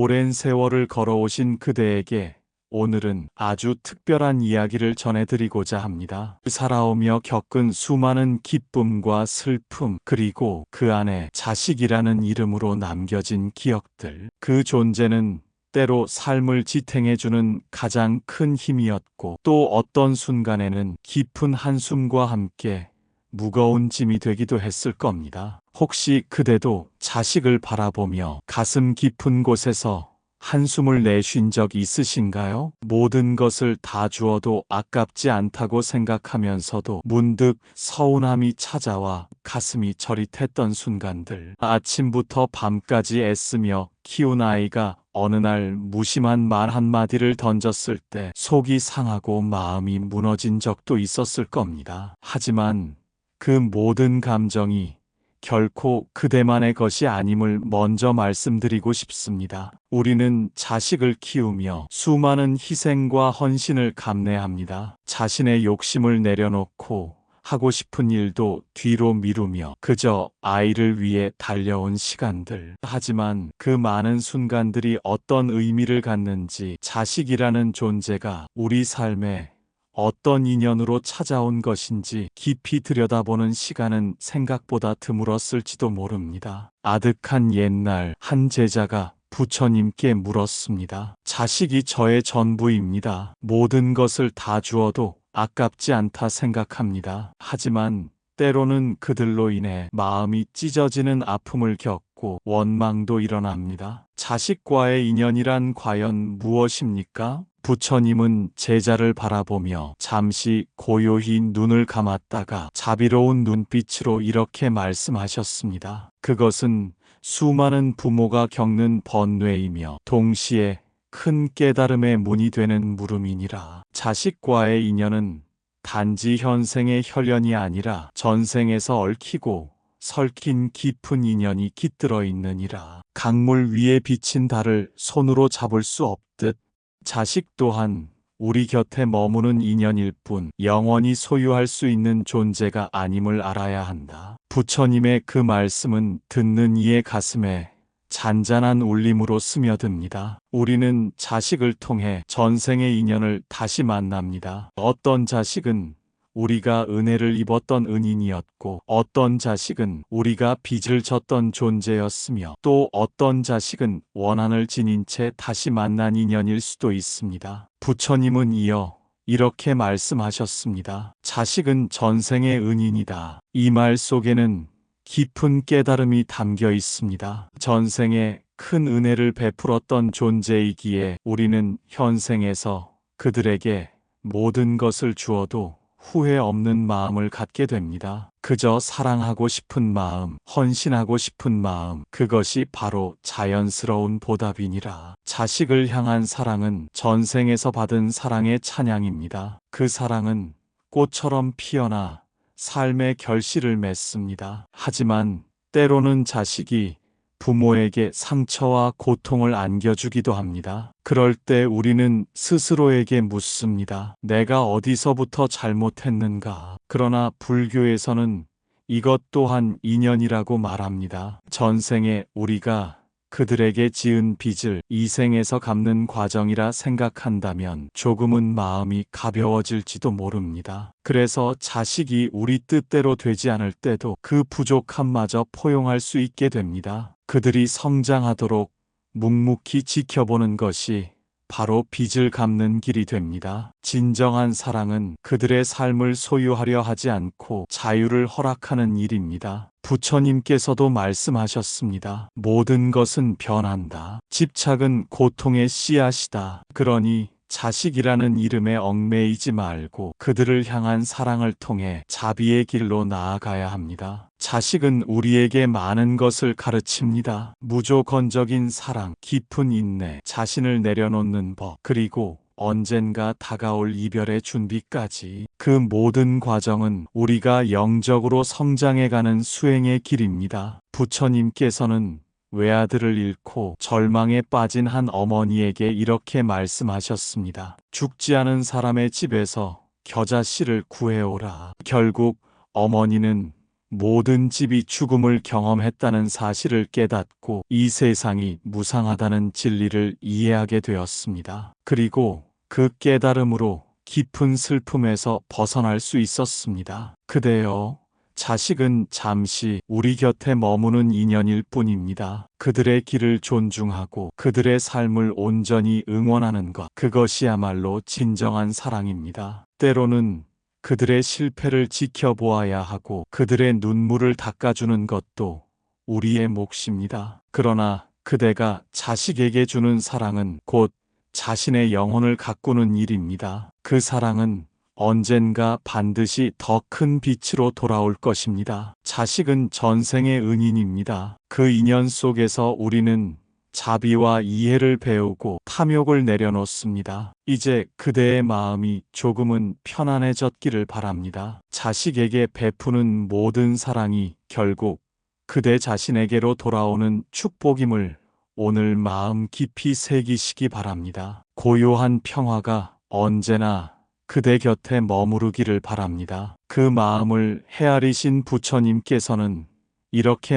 오랜 세월을 걸어오신 그대에게 오늘은 아주 특별한 이야기를 전해드리고자 합니다. 살아오며 겪은 수많은 기쁨과 슬픔, 그리고 그 안에 자식이라는 이름으로 남겨진 기억들. 그 존재는 때로 삶을 지탱해주는 가장 큰 힘이었고, 또 어떤 순간에는 깊은 한숨과 함께 무거운 짐이 되기도 했을 겁니다. 혹시 그대도 자식을 바라보며 가슴 깊은 곳에서 한숨을 내쉰 적 있으신가요? 모든 것을 다 주어도 아깝지 않다고 생각하면서도 문득 서운함이 찾아와 가슴이 저릿했던 순간들. 아침부터 밤까지 애쓰며 키운 아이가 어느 날 무심한 말 한마디를 던졌을 때 속이 상하고 마음이 무너진 적도 있었을 겁니다. 하지만 그 모든 감정이 결코 그대만의 것이 아님을 먼저 말씀드리고 싶습니다. 우리는 자식을 키우며 수많은 희생과 헌신을 감내합니다. 자신의 욕심을 내려놓고 하고 싶은 일도 뒤로 미루며 그저 아이를 위해 달려온 시간들. 하지만 그 많은 순간들이 어떤 의미를 갖는지, 자식이라는 존재가 우리 삶에 어떤 인연으로 찾아온 것인지 깊이 들여다보는 시간은 생각보다 드물었을지도 모릅니다. 아득한 옛날, 한 제자가 부처님께 물었습니다. 자식이 저의 전부입니다. 모든 것을 다 주어도 아깝지 않다 생각합니다. 하지만 때로는 그들로 인해 마음이 찢어지는 아픔을 겪고 원망도 일어납니다. 자식과의 인연이란 과연 무엇입니까? 부처님은 제자를 바라보며 잠시 고요히 눈을 감았다가 자비로운 눈빛으로 이렇게 말씀하셨습니다. 그것은 수많은 부모가 겪는 번뇌이며 동시에 큰 깨달음의 문이 되는 물음이니라. 자식과의 인연은 단지 현생의 혈연이 아니라 전생에서 얽히고 설킨 깊은 인연이 깃들어 있느니라. 강물 위에 비친 달을 손으로 잡을 수 없듯 자식 또한 우리 곁에 머무는 인연일 뿐 영원히 소유할 수 있는 존재가 아님을 알아야 한다. 부처님의 그 말씀은 듣는 이의 가슴에 잔잔한 울림으로 스며듭니다. 우리는 자식을 통해 전생의 인연을 다시 만납니다. 어떤 자식은 우리가 은혜를 입었던 은인이었고, 어떤 자식은 우리가 빚을 졌던 존재였으며, 또 어떤 자식은 원한을 지닌 채 다시 만난 인연일 수도 있습니다. 부처님은 이어 이렇게 말씀하셨습니다. 자식은 전생의 은인이다. 이 말 속에는 깊은 깨달음이 담겨 있습니다. 전생에 큰 은혜를 베풀었던 존재이기에 우리는 현생에서 그들에게 모든 것을 주어도 후회 없는 마음을 갖게 됩니다. 그저 사랑하고 싶은 마음, 헌신하고 싶은 마음, 그것이 바로 자연스러운 보답이니라. 자식을 향한 사랑은 전생에서 받은 사랑의 찬양입니다. 그 사랑은 꽃처럼 피어나 삶의 결실을 맺습니다. 하지만 때로는 자식이 부모에게 상처와 고통을 안겨주기도 합니다. 그럴 때 우리는 스스로에게 묻습니다. 내가 어디서부터 잘못했는가? 그러나 불교에서는 이것 또한 인연이라고 말합니다. 전생에 우리가 그들에게 지은 빚을 이 생에서 갚는 과정이라 생각한다면 조금은 마음이 가벼워질지도 모릅니다. 그래서 자식이 우리 뜻대로 되지 않을 때도 그 부족함마저 포용할 수 있게 됩니다. 그들이 성장하도록 묵묵히 지켜보는 것이 바로 빚을 갚는 길이 됩니다. 진정한 사랑은 그들의 삶을 소유하려 하지 않고 자유를 허락하는 일입니다. 부처님께서도 말씀하셨습니다. 모든 것은 변한다. 집착은 고통의 씨앗이다. 그러니 자식이라는 이름에 얽매이지 말고 그들을 향한 사랑을 통해 자비의 길로 나아가야 합니다. 자식은 우리에게 많은 것을 가르칩니다. 무조건적인 사랑, 깊은 인내, 자신을 내려놓는 법, 그리고 언젠가 다가올 이별의 준비까지. 그 모든 과정은 우리가 영적으로 성장해가는 수행의 길입니다. 부처님께서는 외아들을 잃고 절망에 빠진 한 어머니에게 이렇게 말씀하셨습니다. 죽지 않은 사람의 집에서 겨자씨를 구해오라. 결국 어머니는 모든 집이 죽음을 경험했다는 사실을 깨닫고 이 세상이 무상하다는 진리를 이해하게 되었습니다. 그리고 그 깨달음으로 깊은 슬픔에서 벗어날 수 있었습니다. 그대여, 자식은 잠시 우리 곁에 머무는 인연일 뿐입니다. 그들의 길을 존중하고 그들의 삶을 온전히 응원하는 것, 그것이야말로 진정한 사랑입니다. 때로는 그들의 실패를 지켜보아야 하고 그들의 눈물을 닦아주는 것도 우리의 몫입니다. 그러나 그대가 자식에게 주는 사랑은 곧 자신의 영혼을 가꾸는 일입니다. 그 사랑은 언젠가 반드시 더 큰 빛으로 돌아올 것입니다. 자식은 전생의 은인입니다. 그 인연 속에서 우리는 자비와 이해를 배우고 탐욕을 내려놓습니다. 이제 그대의 마음이 조금은 편안해졌기를 바랍니다. 자식에게 베푸는 모든 사랑이 결국 그대 자신에게로 돌아오는 축복임을 오늘 마음 깊이 새기시기 바랍니다. 고요한 평화가 언제나 그대 곁에 머무르기를 바랍니다. 그 마음을 헤아리신 부처님께서는 이렇게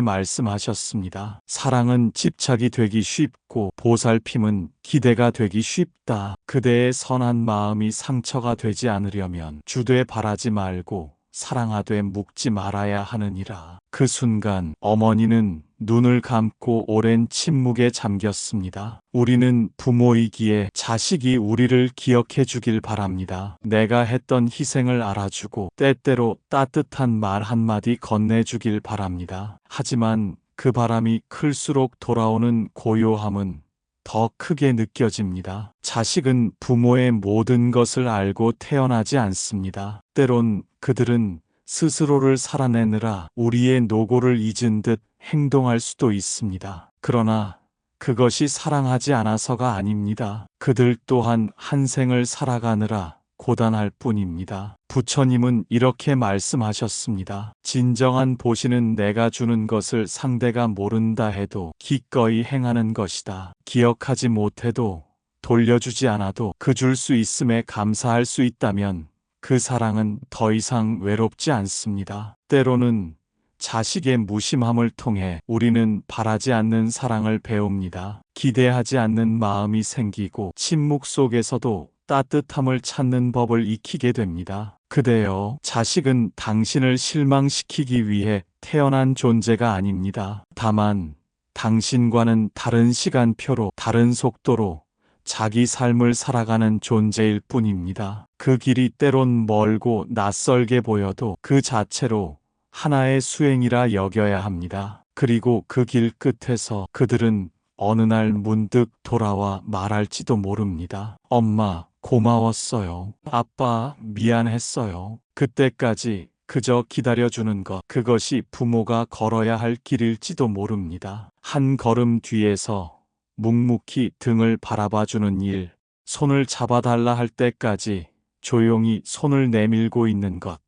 말씀하셨습니다. 사랑은 집착이 되기 쉽고 보살핌은 기대가 되기 쉽다. 그대의 선한 마음이 상처가 되지 않으려면 주되 바라지 말고 사랑하되 묵지 말아야 하느니라. 그 순간 어머니는 눈을 감고 오랜 침묵에 잠겼습니다. 우리는 부모이기에 자식이 우리를 기억해 주길 바랍니다. 내가 했던 희생을 알아주고 때때로 따뜻한 말 한마디 건네주길 바랍니다. 하지만 그 바람이 클수록 돌아오는 고요함은 더 크게 느껴집니다. 자식은 부모의 모든 것을 알고 태어나지 않습니다. 때론 그들은 스스로를 살아내느라 우리의 노고를 잊은 듯 행동할 수도 있습니다. 그러나 그것이 사랑하지 않아서가 아닙니다. 그들 또한 한 생을 살아가느라 고단할 뿐입니다. 부처님은 이렇게 말씀하셨습니다. 진정한 보시는 내가 주는 것을 상대가 모른다 해도 기꺼이 행하는 것이다. 기억하지 못해도 돌려주지 않아도 그 줄 수 있음에 감사할 수 있다면 그 사랑은 더 이상 외롭지 않습니다. 때로는 자식의 무심함을 통해 우리는 바라지 않는 사랑을 배웁니다. 기대하지 않는 마음이 생기고 침묵 속에서도 따뜻함을 찾는 법을 익히게 됩니다. 그대여, 자식은 당신을 실망시키기 위해 태어난 존재가 아닙니다. 다만 당신과는 다른 시간표로 다른 속도로 자기 삶을 살아가는 존재일 뿐입니다. 그 길이 때론 멀고 낯설게 보여도 그 자체로 하나의 수행이라 여겨야 합니다. 그리고 그 길 끝에서 그들은 어느 날 문득 돌아와 말할지도 모릅니다. 엄마, 고마웠어요. 아빠, 미안했어요. 그때까지 그저 기다려주는 것, 그것이 부모가 걸어야 할 길일지도 모릅니다. 한 걸음 뒤에서 묵묵히 등을 바라봐주는 일, 손을 잡아달라 할 때까지 조용히 손을 내밀고 있는 것,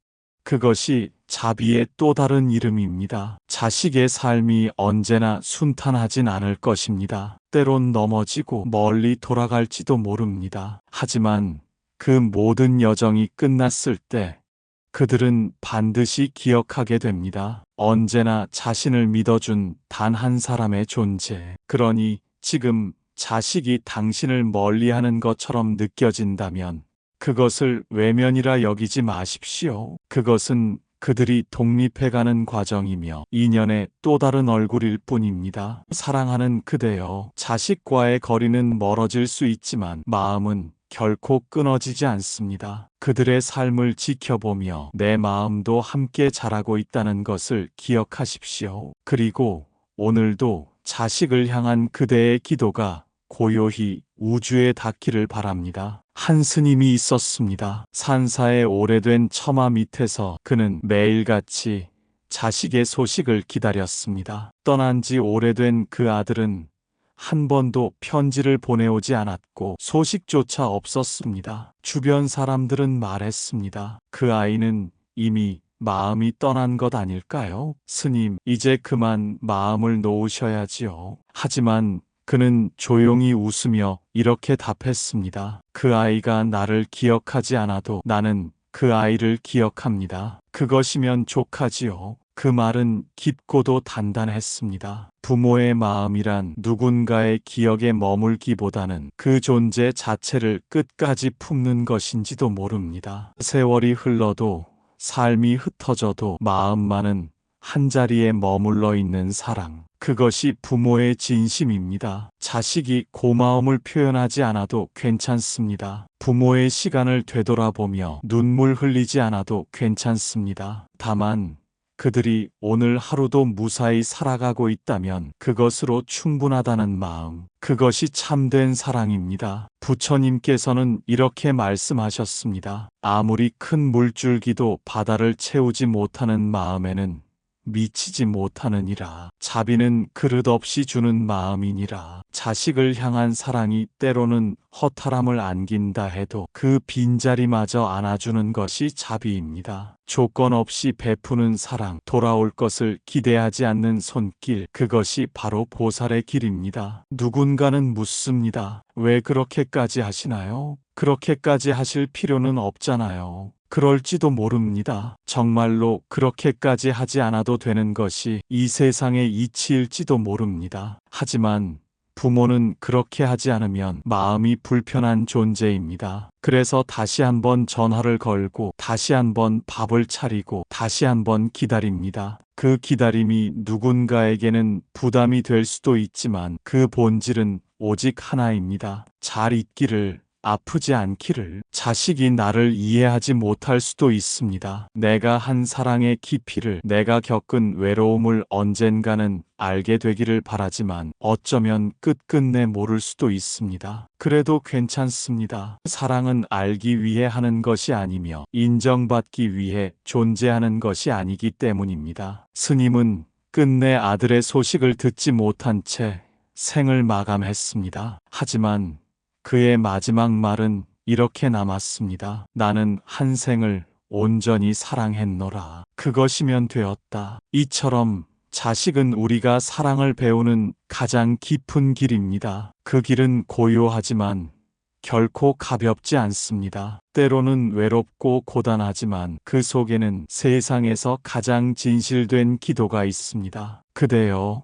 그것이 자비의 또 다른 이름입니다. 자식의 삶이 언제나 순탄하진 않을 것입니다. 때론 넘어지고 멀리 돌아갈지도 모릅니다. 하지만 그 모든 여정이 끝났을 때 그들은 반드시 기억하게 됩니다. 언제나 자신을 믿어준 단 한 사람의 존재. 그러니 지금 자식이 당신을 멀리하는 것처럼 느껴진다면 그것을 외면이라 여기지 마십시오. 그것은 그들이 독립해가는 과정이며 인연의 또 다른 얼굴일 뿐입니다. 사랑하는 그대여, 자식과의 거리는 멀어질 수 있지만 마음은 결코 끊어지지 않습니다. 그들의 삶을 지켜보며 내 마음도 함께 자라고 있다는 것을 기억하십시오. 그리고 오늘도 자식을 향한 그대의 기도가 고요히 우주에 닿기를 바랍니다. 한 스님이 있었습니다. 산사의 오래된 처마 밑에서 그는 매일같이 자식의 소식을 기다렸습니다. 떠난 지 오래된 그 아들은 한 번도 편지를 보내오지 않았고 소식조차 없었습니다. 주변 사람들은 말했습니다. 그 아이는 이미 마음이 떠난 것 아닐까요? 스님, 이제 그만 마음을 놓으셔야지요. 하지만 그는 조용히 웃으며 이렇게 답했습니다. 그 아이가 나를 기억하지 않아도 나는 그 아이를 기억합니다. 그것이면 족하지요. 그 말은 깊고도 단단했습니다. 부모의 마음이란 누군가의 기억에 머물기보다는 그 존재 자체를 끝까지 품는 것인지도 모릅니다. 세월이 흘러도 삶이 흩어져도 마음만은 한자리에 머물러 있는 사랑. 그것이 부모의 진심입니다. 자식이 고마움을 표현하지 않아도 괜찮습니다. 부모의 시간을 되돌아보며 눈물 흘리지 않아도 괜찮습니다. 다만 그들이 오늘 하루도 무사히 살아가고 있다면 그것으로 충분하다는 마음. 그것이 참된 사랑입니다. 부처님께서는 이렇게 말씀하셨습니다. 아무리 큰 물줄기도 바다를 채우지 못하는 마음에는 미치지 못하느니라. 자비는 그릇 없이 주는 마음이니라. 자식을 향한 사랑이 때로는 허탈함을 안긴다 해도 그 빈자리마저 안아주는 것이 자비입니다. 조건 없이 베푸는 사랑, 돌아올 것을 기대하지 않는 손길, 그것이 바로 보살의 길입니다. 누군가는 묻습니다. 왜 그렇게까지 하시나요? 그렇게까지 하실 필요는 없잖아요. 그럴지도 모릅니다. 정말로 그렇게까지 하지 않아도 되는 것이 이 세상의 이치일지도 모릅니다. 하지만 부모는 그렇게 하지 않으면 마음이 불편한 존재입니다. 그래서 다시 한번 전화를 걸고 다시 한번 밥을 차리고 다시 한번 기다립니다. 그 기다림이 누군가에게는 부담이 될 수도 있지만 그 본질은 오직 하나입니다. 잘 있기를, 아프지 않기를. 자식이 나를 이해하지 못할 수도 있습니다. 내가 한 사랑의 깊이를, 내가 겪은 외로움을 언젠가는 알게 되기를 바라지만 어쩌면 끝끝내 모를 수도 있습니다. 그래도 괜찮습니다. 사랑은 알기 위해 하는 것이 아니며 인정받기 위해 존재하는 것이 아니기 때문입니다. 스님은 끝내 아들의 소식을 듣지 못한 채 생을 마감했습니다. 하지만 그의 마지막 말은 이렇게 남았습니다. 나는 한 생을 온전히 사랑했노라. 그것이면 되었다. 이처럼 자식은 우리가 사랑을 배우는 가장 깊은 길입니다. 그 길은 고요하지만 결코 가볍지 않습니다. 때로는 외롭고 고단하지만 그 속에는 세상에서 가장 진실된 기도가 있습니다. 그대여,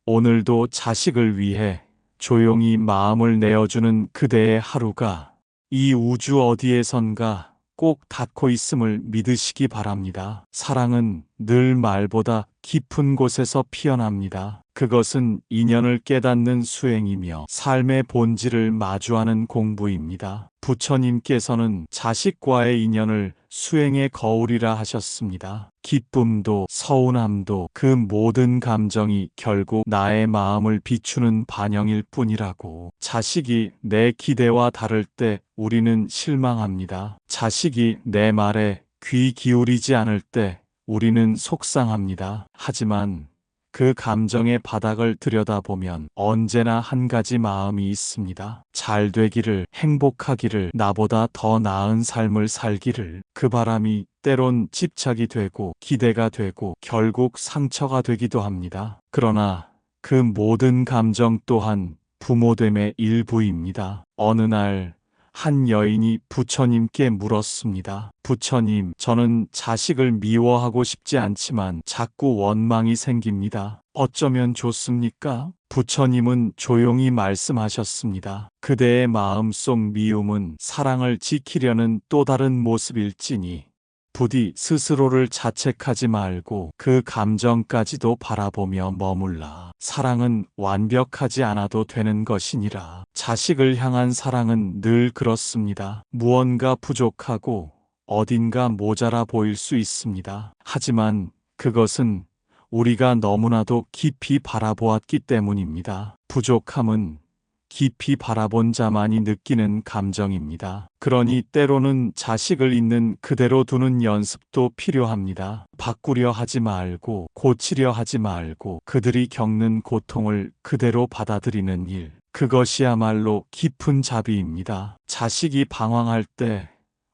오늘도 자식을 위해 조용히 마음을 내어주는 그대의 하루가 이 우주 어디에선가 꼭 닿고 있음을 믿으시기 바랍니다. 사랑은 늘 말보다 깊은 곳에서 피어납니다. 그것은 인연을 깨닫는 수행이며 삶의 본질을 마주하는 공부입니다. 부처님께서는 자식과의 인연을 수행의 거울이라 하셨습니다. 기쁨도 서운함도 그 모든 감정이 결국 나의 마음을 비추는 반영일 뿐이라고. 자식이 내 기대와 다를 때 우리는 실망합니다. 자식이 내 말에 귀 기울이지 않을 때 우리는 속상합니다. 하지만 그 감정의 바닥을 들여다보면 언제나 한 가지 마음이 있습니다. 잘 되기를, 행복하기를, 나보다 더 나은 삶을 살기를. 그 바람이 때론 집착이 되고 기대가 되고 결국 상처가 되기도 합니다. 그러나 그 모든 감정 또한 부모됨의 일부입니다. 어느 날 한 여인이 부처님께 물었습니다. 부처님, 저는 자식을 미워하고 싶지 않지만 자꾸 원망이 생깁니다. 어쩌면 좋습니까? 부처님은 조용히 말씀하셨습니다. 그대의 마음속 미움은 사랑을 지키려는 또 다른 모습일지니 부디 스스로를 자책하지 말고 그 감정까지도 바라보며 머물라. 사랑은 완벽하지 않아도 되는 것이니라. 자식을 향한 사랑은 늘 그렇습니다. 무언가 부족하고 어딘가 모자라 보일 수 있습니다. 하지만 그것은 우리가 너무나도 깊이 바라보았기 때문입니다. 부족함은 깊이 바라본 자만이 느끼는 감정입니다. 그러니 때로는 자식을 있는 그대로 두는 연습도 필요합니다. 바꾸려 하지 말고, 고치려 하지 말고 그들이 겪는 고통을 그대로 받아들이는 일. 그것이야말로 깊은 자비입니다. 자식이 방황할 때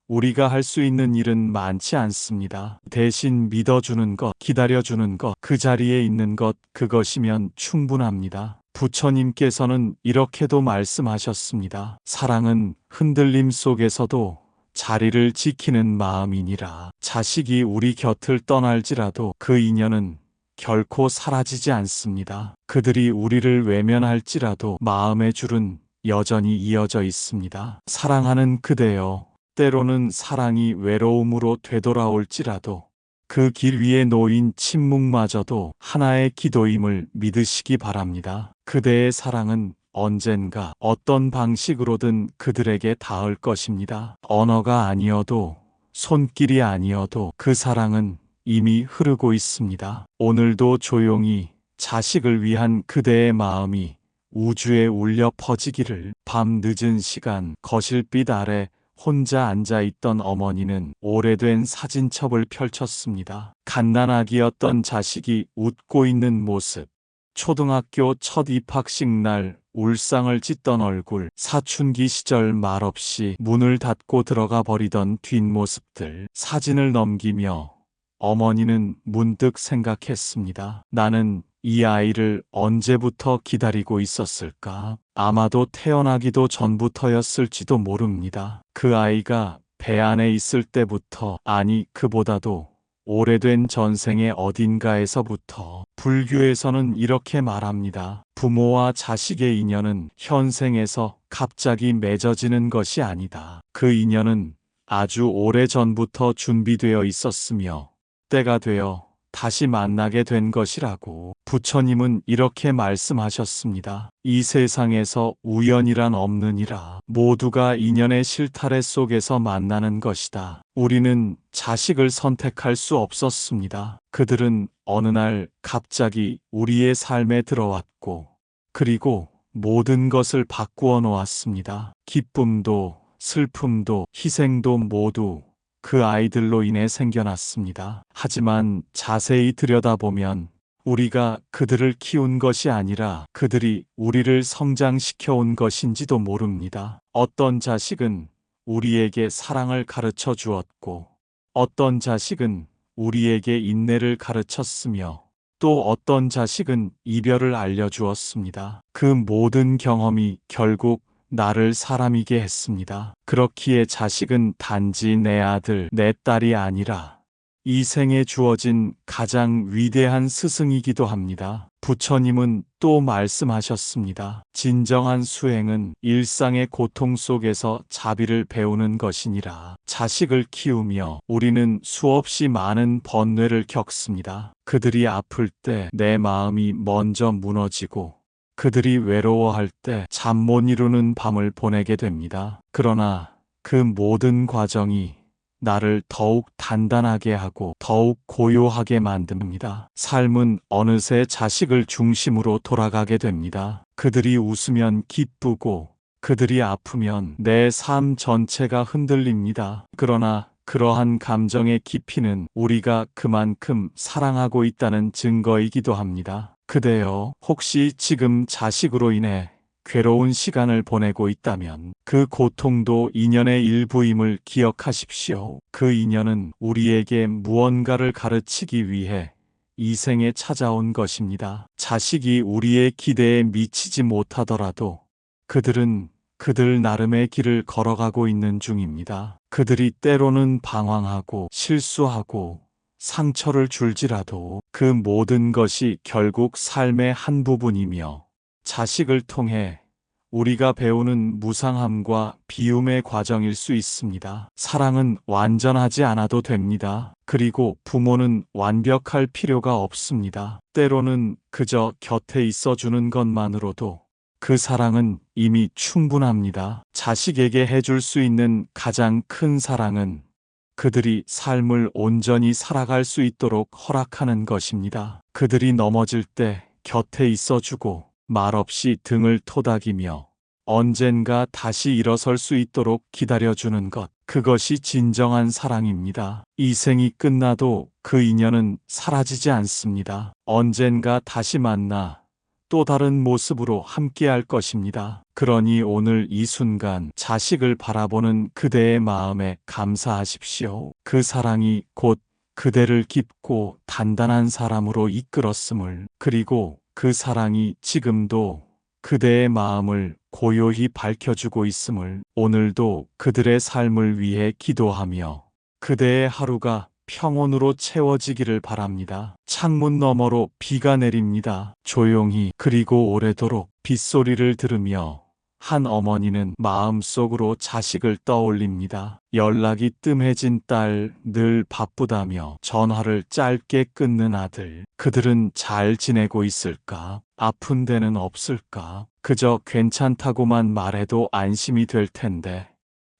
우리가 할 수 있는 일은 많지 않습니다. 대신 믿어주는 것, 기다려주는 것, 그 자리에 있는 것, 그것이면 충분합니다. 부처님께서는 이렇게도 말씀하셨습니다. 사랑은 흔들림 속에서도 자리를 지키는 마음이니라. 자식이 우리 곁을 떠날지라도 그 인연은 결코 사라지지 않습니다. 그들이 우리를 외면할지라도 마음의 줄은 여전히 이어져 있습니다. 사랑하는 그대여, 때로는 사랑이 외로움으로 되돌아올지라도 그 길 위에 놓인 침묵마저도 하나의 기도임을 믿으시기 바랍니다. 그대의 사랑은 언젠가 어떤 방식으로든 그들에게 닿을 것입니다. 언어가 아니어도, 손길이 아니어도 그 사랑은 이미 흐르고 있습니다. 오늘도 조용히 자식을 위한 그대의 마음이 우주에 울려 퍼지기를. 밤 늦은 시간 거실빛 아래 혼자 앉아있던 어머니는 오래된 사진첩을 펼쳤습니다. 갓난아기였던 자식이 웃고 있는 모습, 초등학교 첫 입학식 날 울상을 찢던 얼굴, 사춘기 시절 말없이 문을 닫고 들어가 버리던 뒷모습들. 사진을 넘기며 어머니는 문득 생각했습니다. 나는 이 아이를 언제부터 기다리고 있었을까? 아마도 태어나기도 전부터였을지도 모릅니다. 그 아이가 배 안에 있을 때부터, 아니 그보다도 오래된 전생의 어딘가에서부터. 불교에서는 이렇게 말합니다. 부모와 자식의 인연은 현생에서 갑자기 맺어지는 것이 아니다. 그 인연은 아주 오래전부터 준비되어 있었으며 때가 되어 다시 만나게 된 것이라고. 부처님은 이렇게 말씀하셨습니다. 이 세상에서 우연이란 없느니라. 모두가 인연의 실타래 속에서 만나는 것이다. 우리는 자식을 선택할 수 없었습니다. 그들은 어느 날 갑자기 우리의 삶에 들어왔고, 그리고 모든 것을 바꾸어 놓았습니다. 기쁨도 슬픔도 희생도 모두 그 아이들로 인해 생겨났습니다. 하지만 자세히 들여다보면 우리가 그들을 키운 것이 아니라 그들이 우리를 성장시켜 온 것인지도 모릅니다. 어떤 자식은 우리에게 사랑을 가르쳐 주었고, 어떤 자식은 우리에게 인내를 가르쳤으며, 또 어떤 자식은 이별을 알려주었습니다. 그 모든 경험이 결국 나를 사람이게 했습니다. 그렇기에 자식은 단지 내 아들, 내 딸이 아니라 이 생에 주어진 가장 위대한 스승이기도 합니다. 부처님은 또 말씀하셨습니다. 진정한 수행은 일상의 고통 속에서 자비를 배우는 것이니라. 자식을 키우며 우리는 수없이 많은 번뇌를 겪습니다. 그들이 아플 때 내 마음이 먼저 무너지고, 그들이 외로워할 때 잠 못 이루는 밤을 보내게 됩니다. 그러나 그 모든 과정이 나를 더욱 단단하게 하고 더욱 고요하게 만듭니다. 삶은 어느새 자식을 중심으로 돌아가게 됩니다. 그들이 웃으면 기쁘고, 그들이 아프면 내 삶 전체가 흔들립니다. 그러나 그러한 감정의 깊이는 우리가 그만큼 사랑하고 있다는 증거이기도 합니다. 그대여, 혹시 지금 자식으로 인해 괴로운 시간을 보내고 있다면 그 고통도 인연의 일부임을 기억하십시오. 그 인연은 우리에게 무언가를 가르치기 위해 이 생에 찾아온 것입니다. 자식이 우리의 기대에 미치지 못하더라도 그들은 그들 나름의 길을 걸어가고 있는 중입니다. 그들이 때로는 방황하고 실수하고 상처를 줄지라도 그 모든 것이 결국 삶의 한 부분이며, 자식을 통해 우리가 배우는 무상함과 비움의 과정일 수 있습니다. 사랑은 완전하지 않아도 됩니다. 그리고 부모는 완벽할 필요가 없습니다. 때로는 그저 곁에 있어주는 것만으로도 그 사랑은 이미 충분합니다. 자식에게 해줄 수 있는 가장 큰 사랑은 그들이 삶을 온전히 살아갈 수 있도록 허락하는 것입니다. 그들이 넘어질 때 곁에 있어주고, 말없이 등을 토닥이며 언젠가 다시 일어설 수 있도록 기다려주는 것, 그것이 진정한 사랑입니다. 이 생이 끝나도 그 인연은 사라지지 않습니다. 언젠가 다시 만나 또 다른 모습으로 함께할 것입니다. 그러니 오늘 이 순간 자식을 바라보는 그대의 마음에 감사하십시오. 그 사랑이 곧 그대를 깊고 단단한 사람으로 이끌었음을, 그리고 그 사랑이 지금도 그대의 마음을 고요히 밝혀주고 있음을 오늘도 그들의 삶을 위해 기도하며 그대의 하루가 평온으로 채워지기를 바랍니다. 창문 너머로 비가 내립니다. 조용히 그리고 오래도록 빗소리를 들으며 한 어머니는 마음속으로 자식을 떠올립니다. 연락이 뜸해진 딸, 늘 바쁘다며 전화를 짧게 끊는 아들. 그들은 잘 지내고 있을까? 아픈 데는 없을까? 그저 괜찮다고만 말해도 안심이 될 텐데.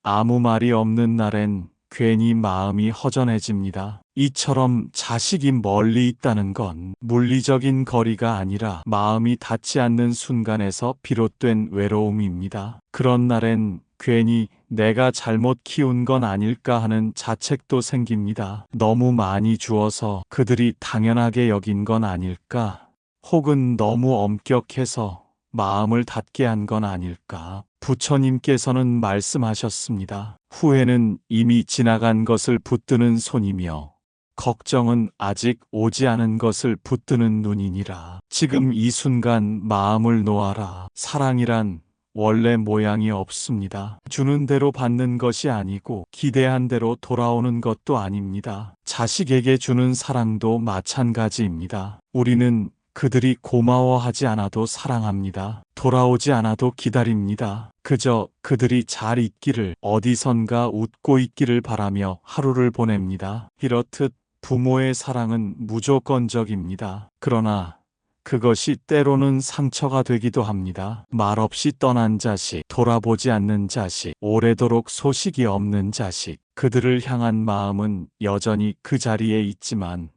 아무 말이 없는 날엔 괜히 마음이 허전해집니다. 이처럼 자식이 멀리 있다는 건 물리적인 거리가 아니라 마음이 닿지 않는 순간에서 비롯된 외로움입니다. 그런 날엔 괜히 내가 잘못 키운 건 아닐까 하는 자책도 생깁니다. 너무 많이 주어서 그들이 당연하게 여긴 건 아닐까? 혹은 너무 엄격해서 마음을 닫게 한 건 아닐까? 부처님께서는 말씀하셨습니다. 후회는 이미 지나간 것을 붙드는 손이며 걱정은 아직 오지 않은 것을 붙드는 눈이니라. 지금 이 순간 마음을 놓아라. 사랑이란 원래 모양이 없습니다. 주는 대로 받는 것이 아니고 기대한 대로 돌아오는 것도 아닙니다. 자식에게 주는 사랑도 마찬가지입니다. 우리는 그들이 고마워하지 않아도 사랑합니다. 돌아오지 않아도 기다립니다. 그저 그들이 잘 있기를, 어디선가 웃고 있기를 바라며 하루를 보냅니다. 이렇듯 부모의 사랑은 무조건적입니다. 그러나 그것이 때로는 상처가 되기도 합니다. 말없이 떠난 자식, 돌아보지 않는 자식, 오래도록 소식이 없는 자식. 그들을 향한 마음은 여전히 그 자리에 있지만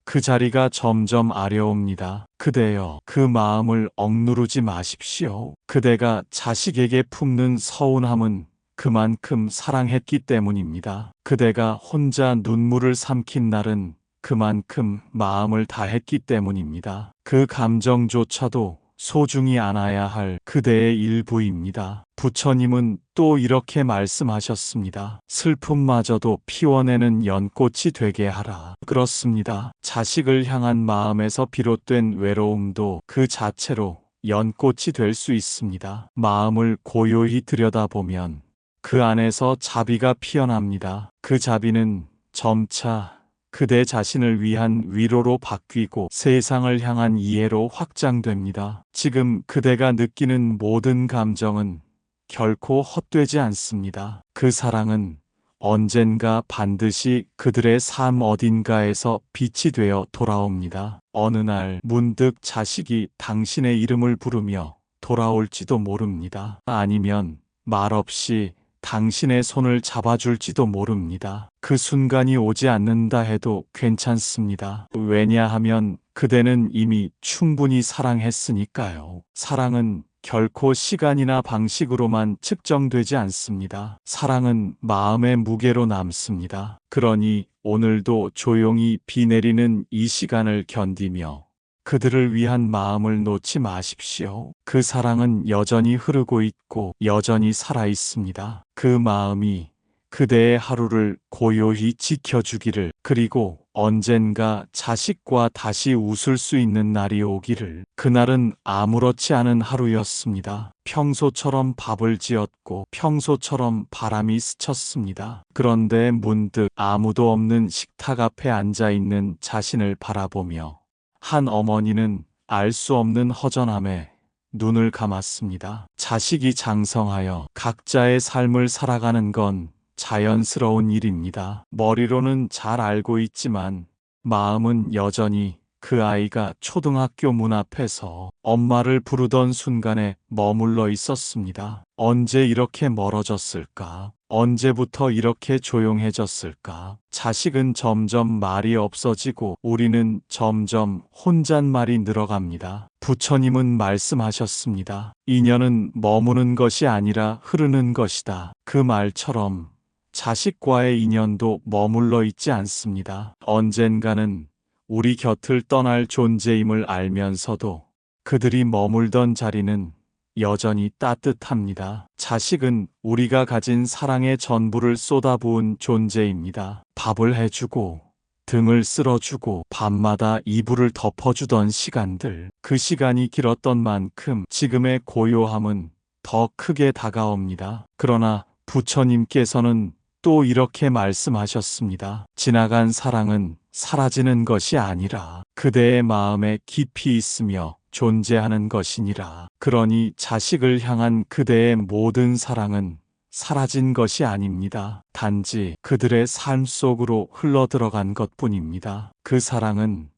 그 자리가 점점 아려옵니다. 그대여, 그 마음을 억누르지 마십시오. 그대가 자식에게 품는 서운함은 그만큼 사랑했기 때문입니다. 그대가 혼자 눈물을 삼킨 날은 그만큼 마음을 다했기 때문입니다. 그 감정조차도 소중히 안아야 할 그대의 일부입니다. 부처님은 또 이렇게 말씀하셨습니다. 슬픔마저도 피워내는 연꽃이 되게 하라. 그렇습니다. 자식을 향한 마음에서 비롯된 외로움도 그 자체로 연꽃이 될 수 있습니다. 마음을 고요히 들여다보면 그 안에서 자비가 피어납니다. 그 자비는 점차 그대 자신을 위한 위로로 바뀌고 세상을 향한 이해로 확장됩니다. 지금 그대가 느끼는 모든 감정은 결코 헛되지 않습니다. 그 사랑은 언젠가 반드시 그들의 삶 어딘가에서 빛이 되어 돌아옵니다. 어느 날 문득 자식이 당신의 이름을 부르며 돌아올지도 모릅니다. 아니면 말없이 당신의 손을 잡아줄지도 모릅니다. 그 순간이 오지 않는다 해도 괜찮습니다. 왜냐하면 그대는 이미 충분히 사랑했으니까요. 사랑은 결코 시간이나 방식으로만 측정되지 않습니다. 사랑은 마음의 무게로 남습니다. 그러니 오늘도 조용히 비 내리는 이 시간을 견디며 그들을 위한 마음을 놓지 마십시오. 그 사랑은 여전히 흐르고 있고 여전히 살아 있습니다. 그 마음이 그대의 하루를 고요히 지켜주기를, 그리고 언젠가 자식과 다시 웃을 수 있는 날이 오기를. 그날은 아무렇지 않은 하루였습니다. 평소처럼 밥을 지었고 평소처럼 바람이 스쳤습니다. 그런데 문득 아무도 없는 식탁 앞에 앉아 있는 자신을 바라보며 한 어머니는 알 수 없는 허전함에 눈을 감았습니다. 자식이 장성하여 각자의 삶을 살아가는 건 자연스러운 일입니다. 머리로는 잘 알고 있지만 마음은 여전히 그 아이가 초등학교 문 앞에서 엄마를 부르던 순간에 머물러 있었습니다. 언제 이렇게 멀어졌을까? 언제부터 이렇게 조용해졌을까? 자식은 점점 말이 없어지고 우리는 점점 혼잣말이 늘어갑니다. 부처님은 말씀하셨습니다. 인연은 머무는 것이 아니라 흐르는 것이다. 그 말처럼 자식과의 인연도 머물러 있지 않습니다. 언젠가는 우리 곁을 떠날 존재임을 알면서도 그들이 머물던 자리는 여전히 따뜻합니다. 자식은 우리가 가진 사랑의 전부를 쏟아부은 존재입니다. 밥을 해주고 등을 쓸어주고 밤마다 이불을 덮어주던 시간들, 그 시간이 길었던 만큼 지금의 고요함은 더 크게 다가옵니다. 그러나 부처님께서는 또 이렇게 말씀하셨습니다. 지나간 사랑은 사라지는 것이 아니라 그대의 마음에 깊이 있으며 존재하는 것이니라. 그러니 자식을 향한 그대의 모든 사랑은 사라진 것이 아닙니다. 단지 그들의 삶 속으로 흘러들어간 것뿐입니다. 그 사랑은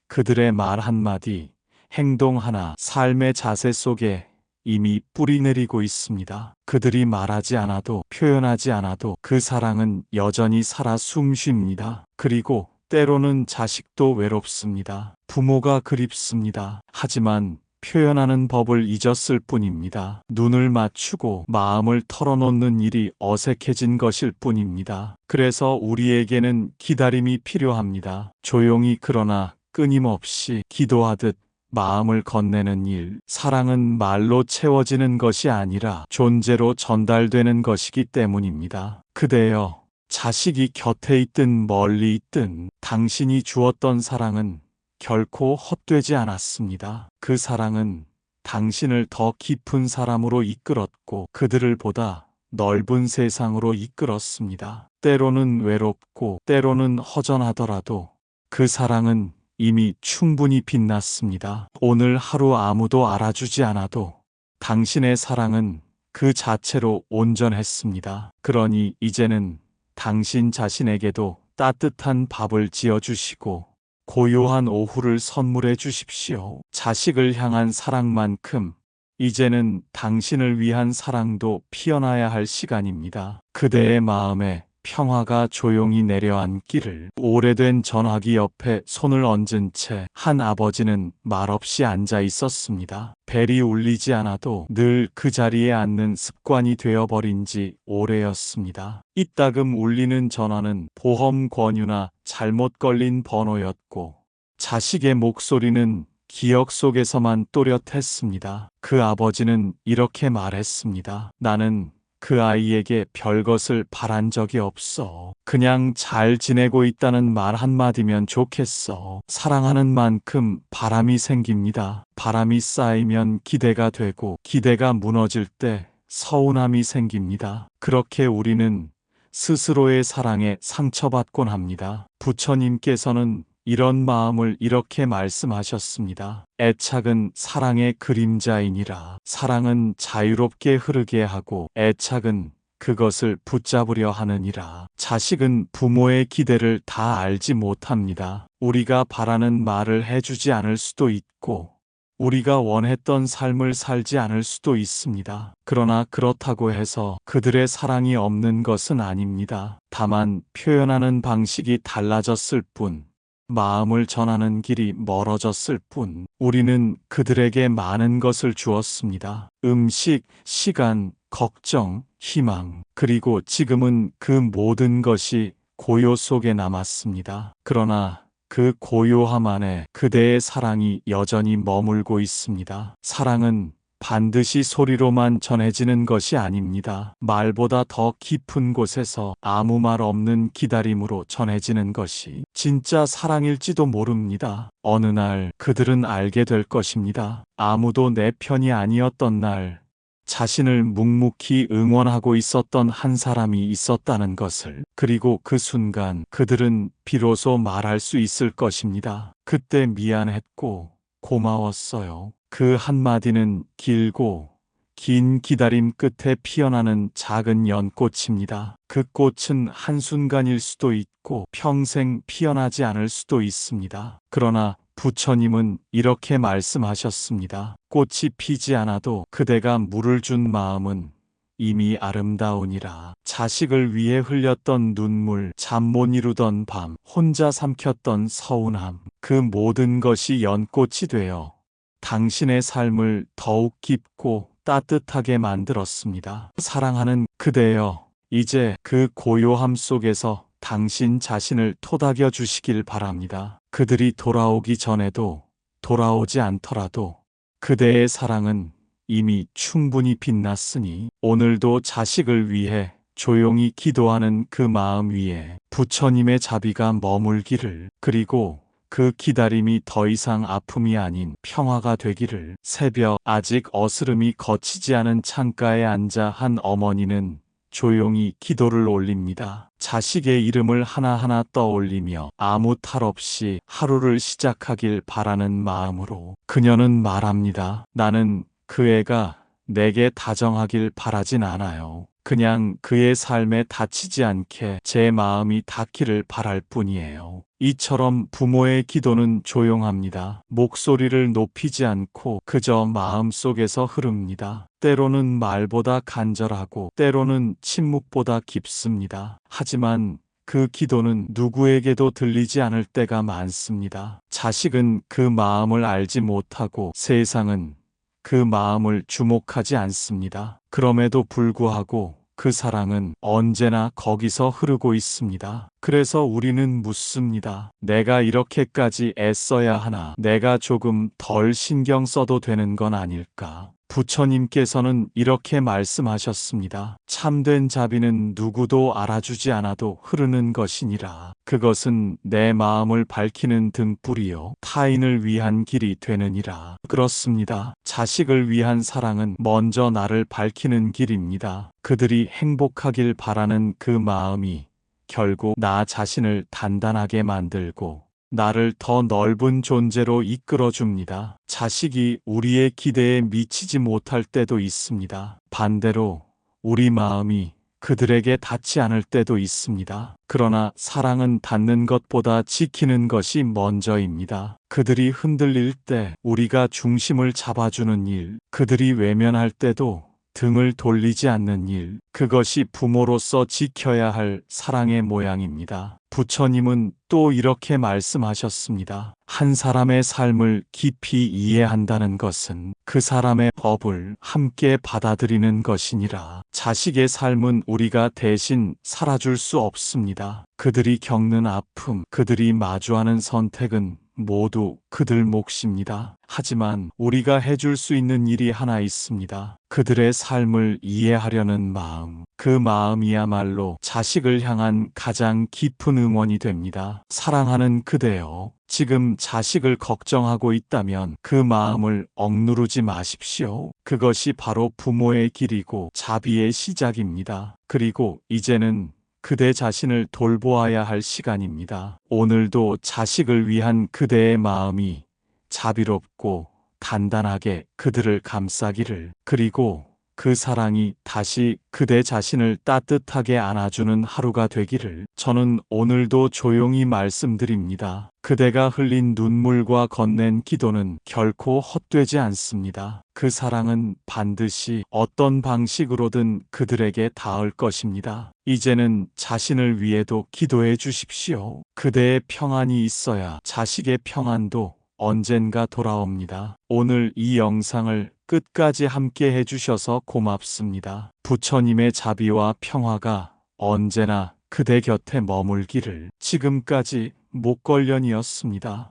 그들의 말 한마디, 행동 하나, 삶의 자세 속에 이미 뿌리 내리고 있습니다. 그들이 말하지 않아도, 표현하지 않아도 그 사랑은 여전히 살아 숨쉽니다. 그리고 때로는 자식도 외롭습니다. 부모가 그립습니다. 하지만 표현하는 법을 잊었을 뿐입니다. 눈을 맞추고 마음을 털어놓는 일이 어색해진 것일 뿐입니다. 그래서 우리에게는 기다림이 필요합니다. 조용히 그러나 끊임없이 기도하듯 마음을 건네는 일. 사랑은 말로 채워지는 것이 아니라 존재로 전달되는 것이기 때문입니다. 그대여, 자식이 곁에 있든 멀리 있든 당신이 주었던 사랑은 결코 헛되지 않았습니다. 그 사랑은 당신을 더 깊은 사람으로 이끌었고 그들을 보다 넓은 세상으로 이끌었습니다. 때로는 외롭고 때로는 허전하더라도 그 사랑은 이미 충분히 빛났습니다. 오늘 하루 아무도 알아주지 않아도 당신의 사랑은 그 자체로 온전했습니다. 그러니 이제는 당신 자신에게도 따뜻한 밥을 지어주시고 고요한 오후를 선물해 주십시오. 자식을 향한 사랑만큼 이제는 당신을 위한 사랑도 피어나야 할 시간입니다. 그대의 마음에 평화가 조용히 내려앉기를. 오래된 전화기 옆에 손을 얹은 채 한 아버지는 말없이 앉아 있었습니다. 벨이 울리지 않아도 늘 그 자리에 앉는 습관이 되어버린 지 오래였습니다. 이따금 울리는 전화는 보험 권유나 잘못 걸린 번호였고 자식의 목소리는 기억 속에서만 또렷했습니다. 그 아버지는 이렇게 말했습니다. 나는 그 아이에게 별것을 바란 적이 없어. 그냥 잘 지내고 있다는 말 한마디면 좋겠어. 사랑하는 만큼 바람이 생깁니다. 바람이 쌓이면 기대가 되고 기대가 무너질 때 서운함이 생깁니다. 그렇게 우리는 스스로의 사랑에 상처받곤 합니다. 부처님께서는 이런 마음을 이렇게 말씀하셨습니다. 애착은 사랑의 그림자이니라. 사랑은 자유롭게 흐르게 하고 애착은 그것을 붙잡으려 하느니라. 자식은 부모의 기대를 다 알지 못합니다. 우리가 바라는 말을 해주지 않을 수도 있고 우리가 원했던 삶을 살지 않을 수도 있습니다. 그러나 그렇다고 해서 그들의 사랑이 없는 것은 아닙니다. 다만 표현하는 방식이 달라졌을 뿐, 마음을 전하는 길이 멀어졌을 뿐, 우리는 그들에게 많은 것을 주었습니다. 음식, 시간, 걱정, 희망, 그리고 지금은 그 모든 것이 고요 속에 남았습니다. 그러나 그 고요함 안에 그대의 사랑이 여전히 머물고 있습니다. 사랑은 반드시 소리로만 전해지는 것이 아닙니다. 말보다 더 깊은 곳에서 아무 말 없는 기다림으로 전해지는 것이 진짜 사랑일지도 모릅니다. 어느 날 그들은 알게 될 것입니다. 아무도 내 편이 아니었던 날 자신을 묵묵히 응원하고 있었던 한 사람이 있었다는 것을. 그리고 그 순간 그들은 비로소 말할 수 있을 것입니다. 그때 미안했고 고마웠어요. 그 한마디는 길고 긴 기다림 끝에 피어나는 작은 연꽃입니다. 그 꽃은 한순간일 수도 있고 평생 피어나지 않을 수도 있습니다. 그러나 부처님은 이렇게 말씀하셨습니다. 꽃이 피지 않아도 그대가 물을 준 마음은 이미 아름다우니라. 자식을 위해 흘렸던 눈물, 잠 못 이루던 밤, 혼자 삼켰던 서운함, 그 모든 것이 연꽃이 되어 당신의 삶을 더욱 깊고 따뜻하게 만들었습니다. 사랑하는 그대여, 이제 그 고요함 속에서 당신 자신을 토닥여 주시길 바랍니다. 그들이 돌아오기 전에도 돌아오지 않더라도 그대의 사랑은 이미 충분히 빛났으니 오늘도 자식을 위해 조용히 기도하는 그 마음 위에 부처님의 자비가 머물기를, 그리고 그 기다림이 더 이상 아픔이 아닌 평화가 되기를. 새벽, 아직 어스름이 거치지 않은 창가에 앉아 한 어머니는 조용히 기도를 올립니다. 자식의 이름을 하나하나 떠올리며 아무 탈 없이 하루를 시작하길 바라는 마음으로 그녀는 말합니다. 나는 그 애가 내게 다정하길 바라진 않아요. 그냥 그의 삶에 다치지 않게 제 마음이 닿기를 바랄 뿐이에요. 이처럼 부모의 기도는 조용합니다. 목소리를 높이지 않고 그저 마음속에서 흐릅니다. 때로는 말보다 간절하고 때로는 침묵보다 깊습니다. 하지만 그 기도는 누구에게도 들리지 않을 때가 많습니다. 자식은 그 마음을 알지 못하고 세상은 그 마음을 주목하지 않습니다. 그럼에도 불구하고 그 사랑은 언제나 거기서 흐르고 있습니다. 그래서 우리는 묻습니다. 내가 이렇게까지 애써야 하나? 내가 조금 덜 신경 써도 되는 건 아닐까? 부처님께서는 이렇게 말씀하셨습니다. 참된 자비는 누구도 알아주지 않아도 흐르는 것이니라. 그것은 내 마음을 밝히는 등불이요 타인을 위한 길이 되느니라. 그렇습니다. 자식을 위한 사랑은 먼저 나를 밝히는 길입니다. 그들이 행복하길 바라는 그 마음이 결국 나 자신을 단단하게 만들고 나를 더 넓은 존재로 이끌어 줍니다. 자식이 우리의 기대에 미치지 못할 때도 있습니다. 반대로 우리 마음이 그들에게 닿지 않을 때도 있습니다. 그러나 사랑은 닿는 것보다 지키는 것이 먼저입니다. 그들이 흔들릴 때 우리가 중심을 잡아주는 일, 그들이 외면할 때도 등을 돌리지 않는 일, 그것이 부모로서 지켜야 할 사랑의 모양입니다. 부처님은 또 이렇게 말씀하셨습니다. 한 사람의 삶을 깊이 이해한다는 것은 그 사람의 법을 함께 받아들이는 것이니라. 자식의 삶은 우리가 대신 살아줄 수 없습니다. 그들이 겪는 아픔, 그들이 마주하는 선택은 모두 그들 몫입니다. 하지만 우리가 해줄 수 있는 일이 하나 있습니다. 그들의 삶을 이해하려는 마음. 그 마음이야말로 자식을 향한 가장 깊은 응원이 됩니다. 사랑하는 그대여, 지금 자식을 걱정하고 있다면 그 마음을 억누르지 마십시오. 그것이 바로 부모의 길이고 자비의 시작입니다. 그리고 이제는 그대 자신을 돌보아야 할 시간입니다. 오늘도 자식을 위한 그대의 마음이 자비롭고 단단하게 그들을 감싸기를, 그리고 그 사랑이 다시 그대 자신을 따뜻하게 안아주는 하루가 되기를 저는 오늘도 조용히 말씀드립니다. 그대가 흘린 눈물과 건넨 기도는 결코 헛되지 않습니다. 그 사랑은 반드시 어떤 방식으로든 그들에게 닿을 것입니다. 이제는 자신을 위해도 기도해 주십시오. 그대의 평안이 있어야 자식의 평안도 언젠가 돌아옵니다. 오늘 이 영상을 끝까지 함께 해주셔서 고맙습니다. 부처님의 자비와 평화가 언제나 그대 곁에 머물기를. 지금까지 목걸련이었습니다.